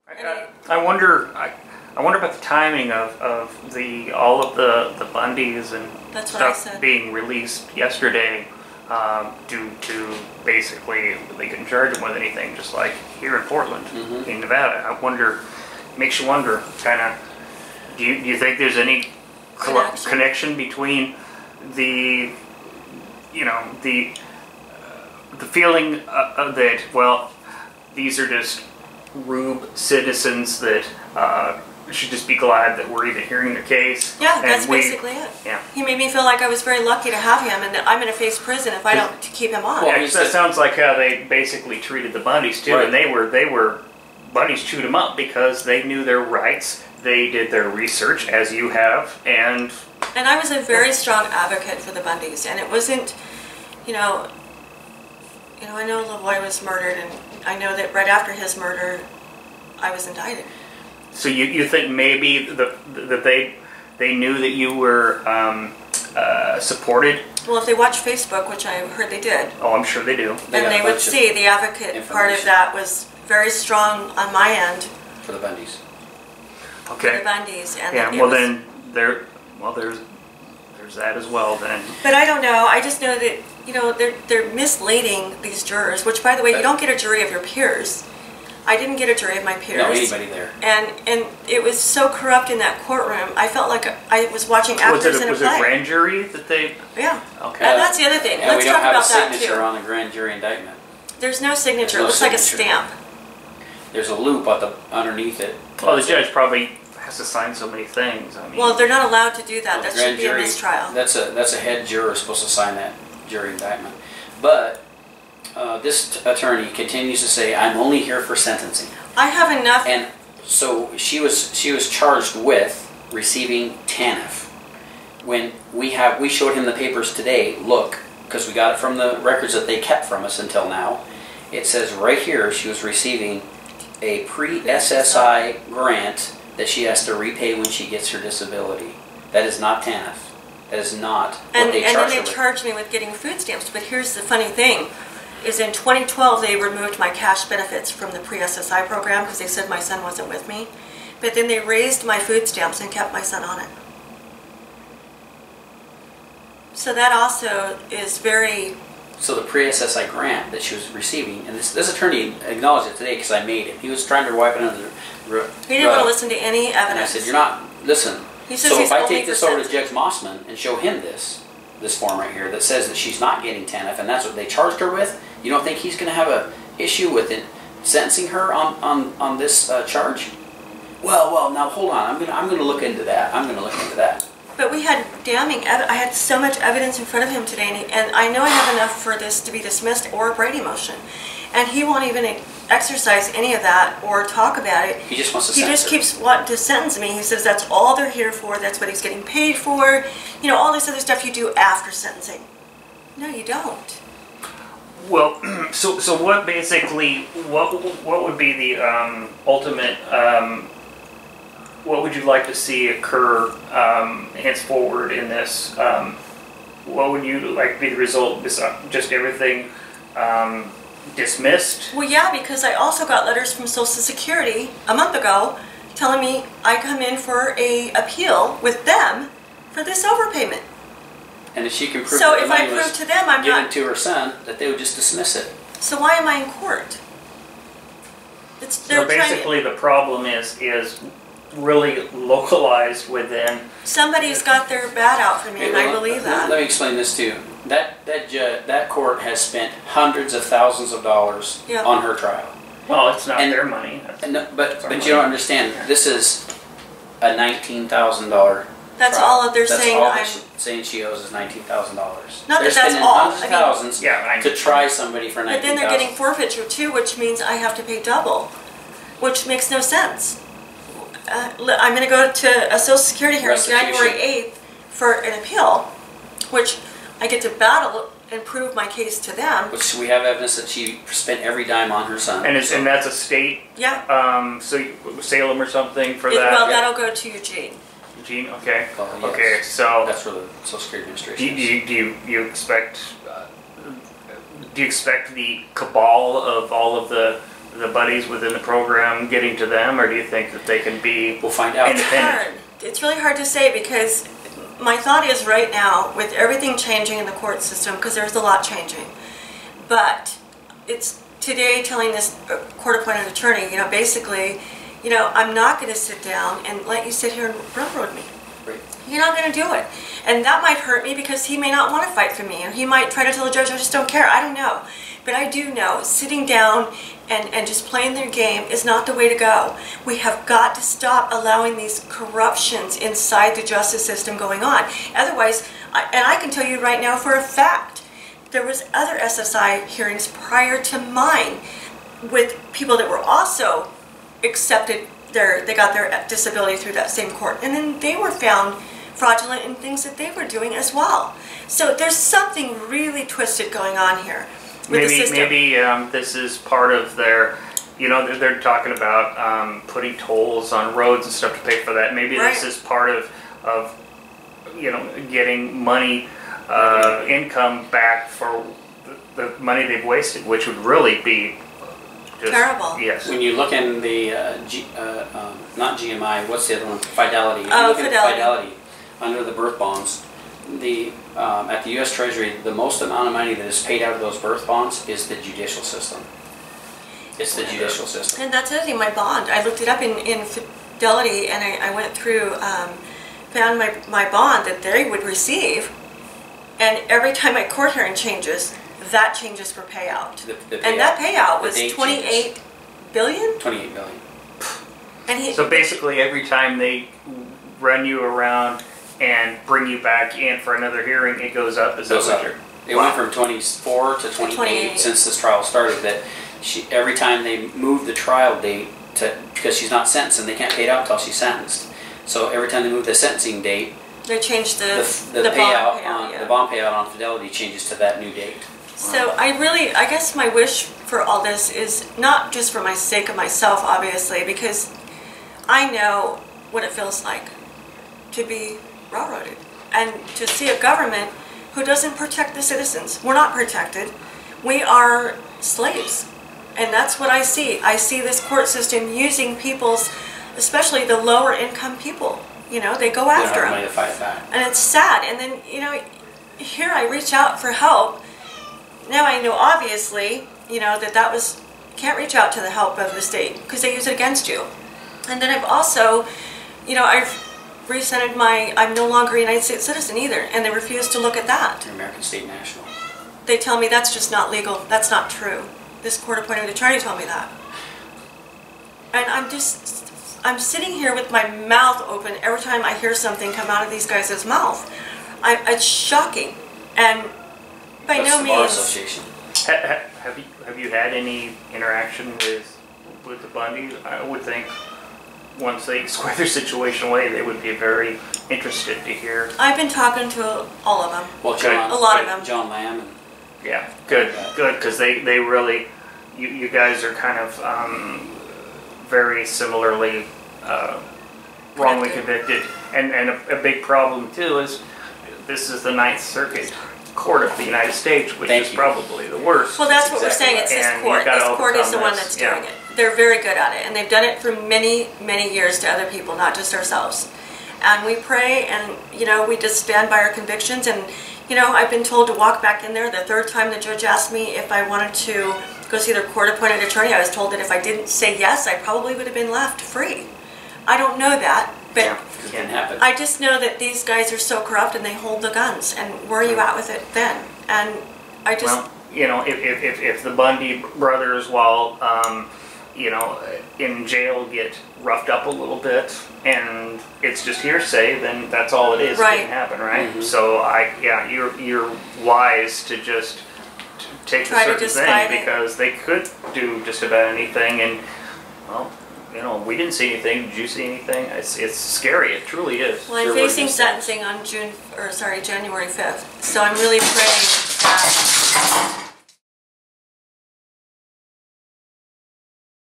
I wonder. I wonder about the timing of all of the Bundys and stuff being released yesterday, due to basically they couldn't charge them with anything, just like here in Portland, in Nevada. I wonder, makes you wonder, kind of. Do you think there's any connection between the the feeling that, well, these are just rube citizens that should just be glad that we're even hearing their case? Yeah, that's basically it. Yeah. He made me feel like I was very lucky to have him, and that I'm going to face prison if I don't keep him on. Well, that sounds like how they basically treated the Bundys too, right. And they were Bundys chewed them up because they knew their rights. They did their research, as you have, and I was a very strong advocate for the Bundys, and it wasn't, I know LaVoy was murdered, and I know that right after his murder, I was indicted. So you think maybe that they knew that you were supported? Well, if they watch Facebook, which I heard they did. Oh, I'm sure they do. And they would see the advocate part of that was very strong on my end. For the Bundys. Okay. For the Bundys. And yeah, then there's that as well then. But I don't know. I just know that, they're misleading these jurors, which, by the way, you don't get a jury of your peers. I didn't get a jury of my peers. No, anybody there. And it was so corrupt in that courtroom. I felt like I was watching actors in a play. Was it a grand jury that they... Yeah. Okay. And that's the other thing. Let's talk about that, too. We don't have a signature on the grand jury indictment. There's no signature. It looks like a stamp. There's a loop underneath it. Well, the judge probably has to sign so many things. I mean, well, they're not allowed to do that. That should be a mistrial. That's a head juror supposed to sign that jury indictment. But this attorney continues to say, "I'm only here for sentencing." I have enough. And so she was charged with receiving TANF. When we showed him the papers today. Look, because we got it from the records that they kept from us until now. It says right here she was receiving a pre-SSI grant that she has to repay when she gets her disability. That is not TANF. That is not what they charged her with. And then they charged me with getting food stamps. But here's the funny thing, is in 2012 they removed my cash benefits from the pre-SSI program because they said my son wasn't with me. But then they raised my food stamps and kept my son on it. So that also is very... So the pre-SSI grant that she was receiving, and this attorney acknowledged it today because I made him. He was trying to wipe it under the rug. He didn't want to listen to any evidence. And I said, "You're not, listen." He says so he's if I take this over to Judge Mossman and show him this form right here that says that she's not getting TANF and that's what they charged her with, you don't think he's going to have an issue with it, sentencing her on this charge? Well, now hold on. I'm going to look into that. I'm going to look into that. But we had damning evidence. I had so much evidence in front of him today, and I know I have enough for this to be dismissed or a Brady motion. And he won't even exercise any of that or talk about it. He just wants to sentence her. He just keeps wanting to sentence me. He says that's all they're here for. That's what he's getting paid for. All this other stuff you do after sentencing. No, you don't. Well, so what basically, what would be the ultimate... what would you like to see occur henceforward in this? What would you like to be the result? Just everything dismissed? Well, yeah, because I also got letters from Social Security a month ago telling me I come in for a appeal with them for this overpayment. And if she can prove so that the if money I prove was to them I'm given not to her son, that they would just dismiss it. So why am I in court? So basically, the problem is really localized within. Somebody's got their bat out for me, and I believe that. Let me explain this to you. That court has spent hundreds of thousands of dollars on her trial. Well, it's not their money. But you don't understand. This is a $19,000. That's all that they're saying. That's all saying she owes is $19,000. Not that that's all. Hundreds of thousands to try somebody for $19,000. But then they're getting forfeiture too, which means I have to pay double, which makes no sense. I'm going to go to a Social Security hearing January 8th for an appeal, which I get to battle and prove my case to them. Which we have evidence that she spent every dime on her son. And that's a state? Yeah. So Salem or something for that? Well, that'll go to Eugene. Eugene? Okay. Yes. Okay, so... That's where the Social Security Administration is. Do you expect... do you expect the cabal of all of the the buddies within the program getting to them, or do you think that they can be We'll find out. independent? It's really hard to say, because my thought is right now, with everything changing in the court system, because there's a lot changing, but it's today telling this court-appointed attorney, basically, I'm not going to sit down and let you sit here and railroad me. Right. You're not going to do it. And that might hurt me, because he may not want to fight for me, or he might try to tell the judge, I just don't care. I don't know. But I do know sitting down and just playing their game is not the way to go. We have got to stop allowing these corruptions inside the justice system going on. Otherwise, and I can tell you right now for a fact, there was other SSI hearings prior to mine with people that were also accepted they got their disability through that same court, and then they were found fraudulent in things that they were doing as well. So there's something really twisted going on here with the system. Maybe this is part of their, they're talking about putting tolls on roads and stuff to pay for that. Maybe Right. this is part of getting money, income back for the money they've wasted, which would really be just terrible. Yes. When you look in the, not GMI, what's the other one? Fidelity. If you Oh, look at Fidelity. Fidelity, under the birth bonds, at the U.S. Treasury, the most amount of money that is paid out of those birth bonds is the judicial system. It's the judicial system. And that's the other thing, my bond. I looked it up in Fidelity, and I went through, found my bond that they would receive, and every time my court hearing changes, that changes for payout. The payout. And that payout was The date $28 billion? 28 billion. And So basically, every time they run you around and bring you back in for another hearing, it goes up. Is that Goes what up. you're? It went from 24 to 28, 28 since this trial started. That every time they move the trial date because she's not sentenced and they can't pay it out until she's sentenced. So every time they move the sentencing date, they changed the payout bond payout. the bond payout on Fidelity changes to that new date. So I guess my wish for all this is not just for my sake of myself, obviously, because I know what it feels like to be railroaded and to see a government who doesn't protect the citizens. We're not protected. We are slaves. And that's what I see. I see this court system using people's, especially the lower income people. They go after them. Money to fight back. And it's sad. And then, here I reach out for help. Now I know, obviously, that was, can't reach out to the help of the state because they use it against you. And then I've also, I've rescinded I'm no longer a United States citizen either, and they refuse to look at that. You're American State National. They tell me that's just not legal. That's not true. This court-appointed attorney told me that. And I'm sitting here with my mouth open every time I hear something come out of these guys' mouth. It's shocking. And by That's no the Bar means. Association. Have you had any interaction with the Bundys? I would think once they square their situation away, they would be very interested to hear. I've been talking to all of them. Well, John, a lot of them. John Lamb. And Yeah, good, because they really, you guys are kind of very similarly wrongly convicted, and a big problem too is this is the Ninth Circuit Court of the United States, which is probably the worst. Well, that's what we're saying. It's this court. This court is the one that's doing it. They're very good at it, and they've done it for many, many years to other people, not just ourselves. And we pray, and we just stand by our convictions. And I've been told to walk back in there. The third time the judge asked me if I wanted to go see their court-appointed attorney, I was told that if I didn't say yes, I probably would have been left free. I don't know that, but it can happen. I just know that these guys are so corrupt and they hold the guns. And where are you at with it then? And I just... Well, if the Bundy brothers, while in jail, get roughed up a little bit, and it's just hearsay, then that's all it is. Right. It can happen, right? Mm-hmm. So you're wise to just take a certain thing, because they could do just about anything, and well, we didn't see anything. Did you see anything? It's scary. It truly is. Well, I'm facing sentencing on January 5th, so I'm really praying